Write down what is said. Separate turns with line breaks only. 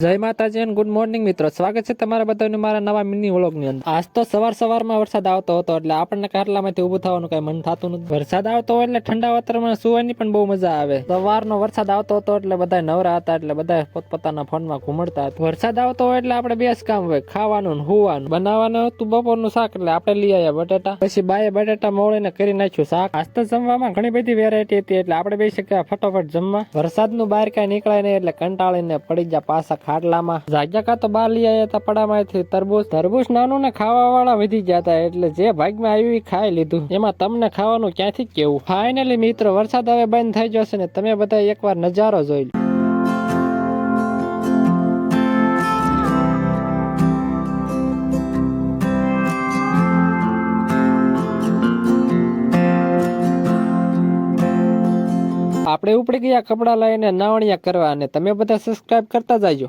જય માતાજી અને ગુડ મોર્નિંગ મિત્રો, સ્વાગત છે તમારા બધાનું મારા નવા મિની વ્લોગની અંદર। આજ તો સવારમાં વરસાદ આવતો હતો એટલે આપણને ખાટલામાંથી ઊભું થવાનું કઈ મન થતું નથી। વરસાદ આવતો હોય એટલે ઠંડા વાતાવરણમાં સુવાની પણ બહુ મજા આવે। સવારનો વરસાદ આવતો હતો એટલે બધા નવરા હતા, એટલે બધા પોતપોતાના ફોનમાં ઘૂમડતા હતા। વરસાદ આવતો હોય એટલે આપણે બે જ કામ હોય, ખાવાનું ને હુવાનું। બનાવવાનું હતું બપોરનું શાક એટલે આપણે લઈ આવ્યા બટેટા, પછી બાએ બટેટા મોળીને કરી નાખ્યું શાક। આજ તો જમવામાં ઘણી બધી વેરાયટી હતી એટલે આપણે બે શક્યા ફટાફટ જમવા। વરસાદનું બહાર કઈ નીકળાય નહીં એટલે કંટાળીને પડી ગયા પાછા ખાટલામાં। જાગ્યા કા તો બહાર લઈ આવ્યા હતા પડામાંથી તરબૂચ નાનું ને ખાવા વાળા વધી ગયા હતા, એટલે જે ભાગમાં આવ્યું એ ખાઈ લીધું। એમાં તમને ખાવાનું ક્યાંથી કેવું। ફાઇનલી મિત્રો વરસાદ હવે બંધ થઈ જશે ને તમે બધા એકવાર નજારો જોઈ લો। આપણે ઉપડી ગયા કપડા લઈને નાવણિયા કરવા, અને તમે બધા સબસ્ક્રાઇબ કરતા જાજો।